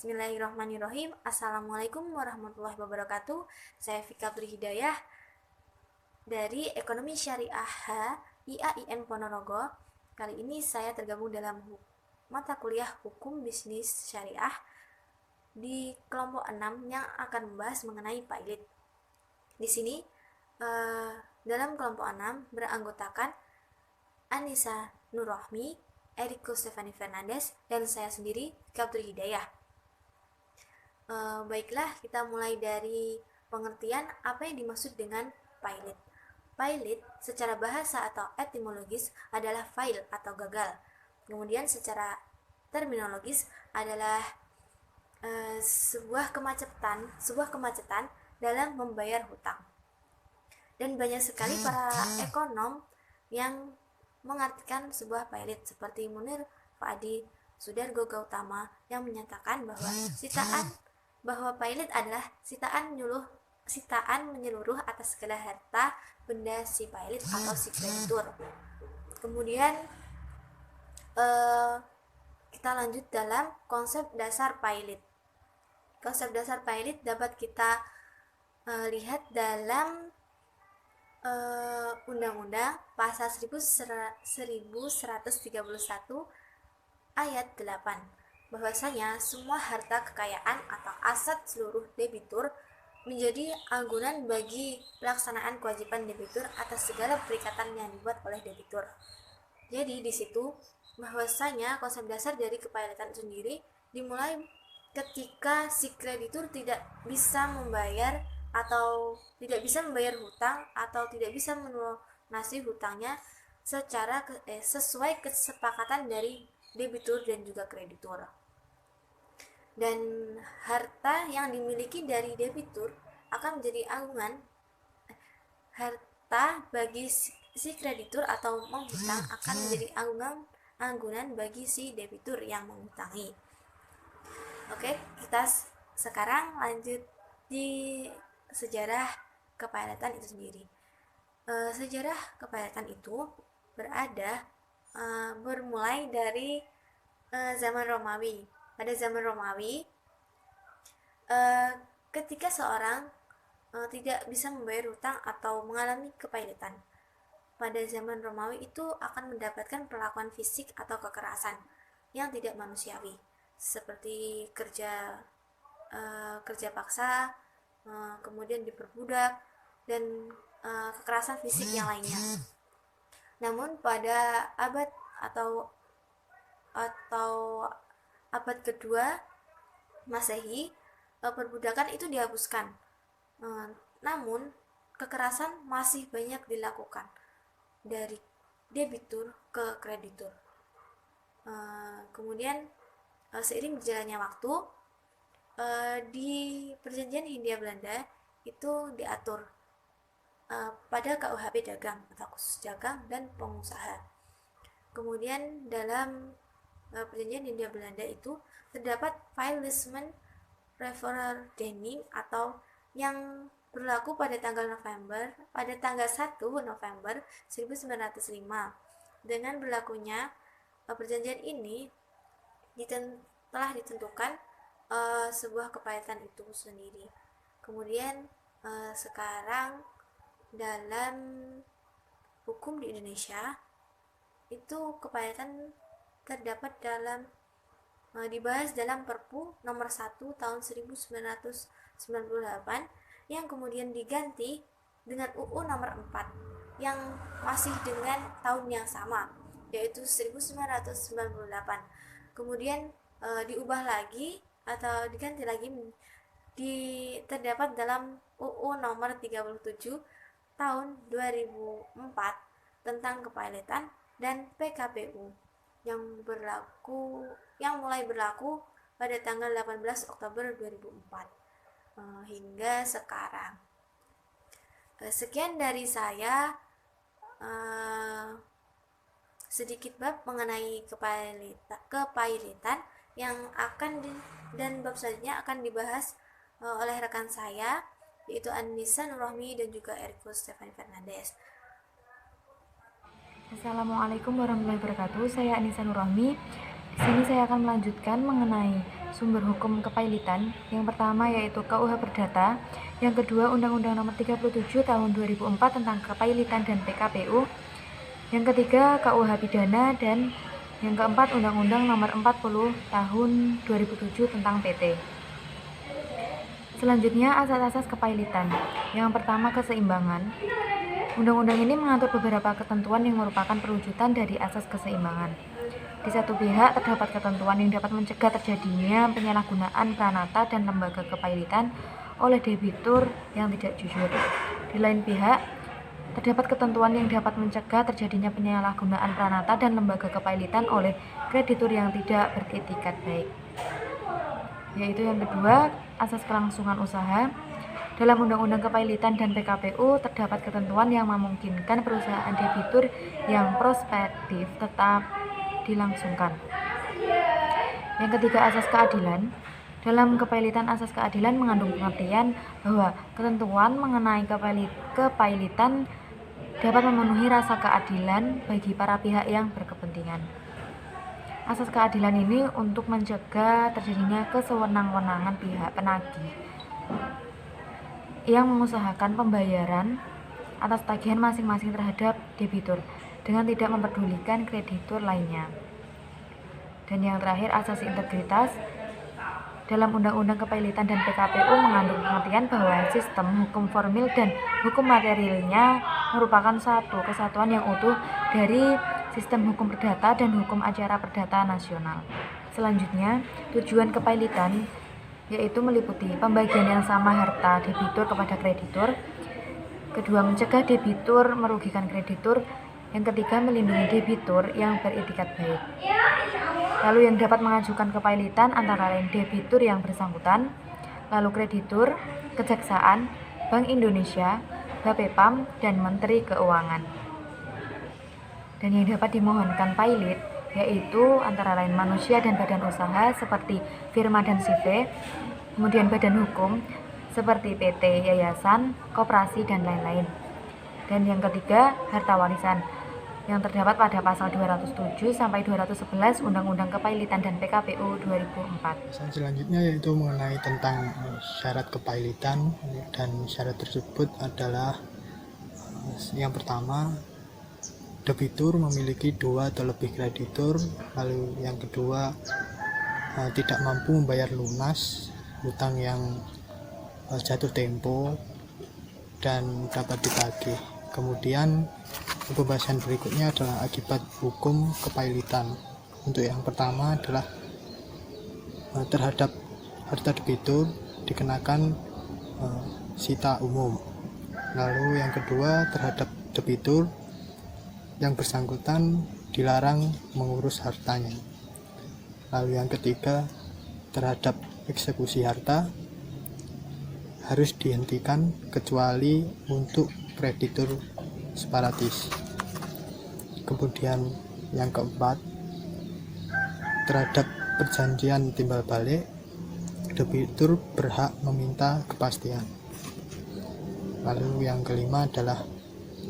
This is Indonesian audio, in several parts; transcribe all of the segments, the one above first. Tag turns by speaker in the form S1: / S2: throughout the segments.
S1: Bismillahirrahmanirrahim. Assalamualaikum warahmatullahi wabarakatuh. Saya Fika Hidayah dari Ekonomi Syariah IAIN Ponorogo. Kali ini saya tergabung dalam mata kuliah Hukum Bisnis Syariah di kelompok 6 yang akan membahas mengenai pilot. Di sini dalam kelompok 6 beranggotakan Anissa Nurrohmi, Eriko Stefani Fernandes, dan saya sendiri, Fika Hidayah. Baiklah, kita mulai dari pengertian apa yang dimaksud dengan pilot. Pilot secara bahasa atau etimologis adalah fail atau gagal. Kemudian secara terminologis adalah sebuah kemacetan dalam membayar hutang. Dan banyak sekali para ekonom yang mengartikan sebuah pilot seperti Munir Fadi, Sudargo Gautama yang menyatakan bahwa pilot adalah sitaan menyeluruh atas segala harta benda si pilot atau si kreditur. Kemudian kita lanjut dalam konsep dasar pilot. Konsep dasar pilot dapat kita lihat dalam Undang-Undang Pasal 1131 ayat 8, bahwasanya semua harta kekayaan atau aset seluruh debitur menjadi agunan bagi pelaksanaan kewajiban debitur atas segala perikatan yang dibuat oleh debitur. Jadi di situ bahwasanya konsep dasar dari kepilotan sendiri dimulai ketika si kreditur tidak bisa membayar hutang atau tidak bisa melunasi hutangnya secara sesuai kesepakatan dari debitur dan juga kreditur. Dan harta yang dimiliki dari debitur akan menjadi harta bagi si kreditur atau menghutang akan menjadi agunan bagi si debitur yang menghutangi. Oke, kita sekarang lanjut di sejarah kepilotan itu sendiri. Sejarah kepilotan itu bermulai dari zaman Romawi. Pada zaman Romawi, ketika seorang tidak bisa membayar hutang atau mengalami kepilotan, pada zaman Romawi itu akan mendapatkan perlakuan fisik atau kekerasan yang tidak manusiawi, seperti kerja paksa, kemudian diperbudak, dan kekerasan fisik yang lainnya. Namun pada abad abad kedua Masehi, perbudakan itu dihapuskan. Namun kekerasan masih banyak dilakukan dari debitur ke kreditur. Kemudian seiring berjalannya waktu, di Perjanjian Hindia Belanda itu diatur pada KUHP dagang atau khusus dagang dan pengusaha. Kemudian dalam Perjanjian Hindia Belanda itu terdapat Faillissement Referendum atau yang berlaku pada tanggal 1 November 1905. Dengan berlakunya perjanjian ini telah ditentukan sebuah kepilotan itu sendiri. Kemudian sekarang dalam hukum di Indonesia itu kepilotan terdapat dibahas dalam Perpu nomor 1 tahun 1998 yang kemudian diganti dengan UU nomor 4 yang masih dengan tahun yang sama, yaitu 1998. Kemudian diubah lagi atau diganti lagi terdapat dalam UU nomor 37 tahun 2004 tentang kepilotan dan PKPU yang mulai berlaku pada tanggal 18 Oktober 2004 hingga sekarang. Sekian dari saya, sedikit bab mengenai kepilotan yang dan bab selanjutnya akan dibahas oleh rekan saya, yaitu Anissa Nurrohmi dan juga Eriko Stefani Fernandes.
S2: Assalamualaikum warahmatullahi wabarakatuh. Saya Anissa Nurrohmi. Di sini saya akan melanjutkan mengenai sumber hukum kepailitan. Yang pertama yaitu KUH Perdata, yang kedua Undang-Undang Nomor 37 Tahun 2004 tentang Kepailitan dan PKPU, yang ketiga KUH Pidana, dan yang keempat Undang-Undang Nomor 40 Tahun 2007 tentang PT. Selanjutnya, asas-asas kepailitan. Yang pertama, keseimbangan. Undang-undang ini mengatur beberapa ketentuan yang merupakan perwujudan dari asas keseimbangan. Di satu pihak, terdapat ketentuan yang dapat mencegah terjadinya penyalahgunaan pranata dan lembaga kepailitan oleh debitur yang tidak jujur. Di lain pihak, terdapat ketentuan yang dapat mencegah terjadinya penyalahgunaan pranata dan lembaga kepailitan oleh kreditur yang tidak beretikat baik. Yaitu yang kedua, asas kelangsungan usaha. Dalam Undang-Undang Kepailitan dan PKPU terdapat ketentuan yang memungkinkan perusahaan debitur yang prospektif tetap dilangsungkan. Yang ketiga, asas keadilan. Dalam kepailitan, asas keadilan mengandung pengertian bahwa ketentuan mengenai kepailitan dapat memenuhi rasa keadilan bagi para pihak yang berkepentingan. Asas keadilan ini untuk mencegah terjadinya kesewenang-wenangan pihak penagih yang mengusahakan pembayaran atas tagihan masing-masing terhadap debitur dengan tidak memperdulikan kreditur lainnya. Dan yang terakhir, asas integritas. Dalam Undang-Undang Kepailitan dan PKPU mengandung pengertian bahwa sistem hukum formil dan hukum materialnya merupakan satu kesatuan yang utuh dari sistem hukum perdata dan hukum acara perdata nasional. Selanjutnya, tujuan kepailitan yaitu meliputi pembagian yang sama harta debitur kepada kreditur. Kedua, mencegah debitur merugikan kreditur. Yang ketiga, melindungi debitur yang beretikat baik. Lalu yang dapat mengajukan kepailitan antara lain debitur yang bersangkutan, lalu kreditur, kejaksaan, Bank Indonesia, Bapepam, dan Menteri Keuangan. Dan yang dapat dimohonkan pailit yaitu antara lain manusia dan badan usaha seperti firma dan CV, kemudian badan hukum seperti PT, yayasan, koperasi, dan lain-lain. Dan yang ketiga, harta warisan yang terdapat pada pasal 207 sampai 211 Undang-Undang Kepailitan dan PKPU 2004.
S3: Selanjutnya yaitu mengenai tentang syarat kepailitan, dan syarat tersebut adalah yang pertama, debitur memiliki 2 atau lebih kreditur. Lalu yang kedua, tidak mampu membayar lunas hutang yang jatuh tempo dan dapat ditagih. Kemudian pembahasan berikutnya adalah akibat hukum kepailitan. Untuk yang pertama adalah terhadap harta debitur dikenakan sita umum. Lalu yang kedua, terhadap debitur yang bersangkutan dilarang mengurus hartanya. Lalu yang ketiga, terhadap eksekusi harta harus dihentikan kecuali untuk kreditur separatis. Kemudian yang keempat, terhadap perjanjian timbal balik debitur berhak meminta kepastian. Lalu yang kelima adalah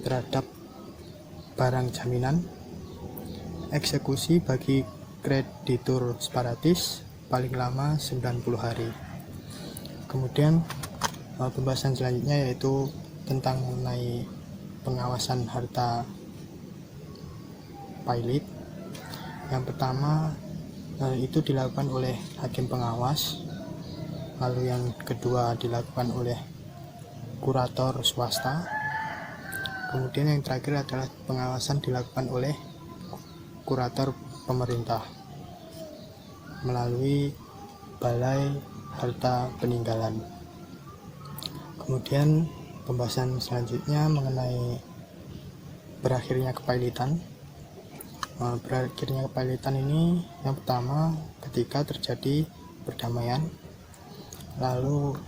S3: terhadap barang jaminan, eksekusi bagi kreditur separatis paling lama 90 hari. Kemudian pembahasan selanjutnya yaitu tentang mengenai pengawasan harta pailit. Yang pertama itu dilakukan oleh hakim pengawas. Lalu yang kedua dilakukan oleh kurator swasta. Kemudian yang terakhir adalah pengawasan dilakukan oleh kurator pemerintah melalui Balai Harta Peninggalan. Kemudian pembahasan selanjutnya mengenai berakhirnya kepailitan. Berakhirnya kepailitan ini yang pertama ketika terjadi perdamaian, lalu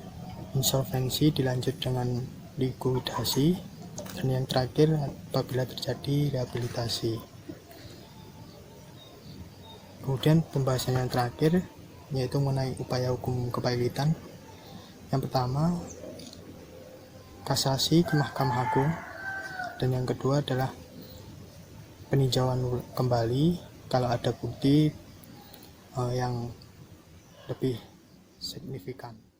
S3: insolvensi dilanjut dengan likuidasi, dan yang terakhir apabila terjadi rehabilitasi. Kemudian pembahasan yang terakhir yaitu mengenai upaya hukum kepailitan. Yang pertama, kasasi ke Mahkamah Agung, dan yang kedua adalah peninjauan kembali kalau ada bukti yang lebih signifikan.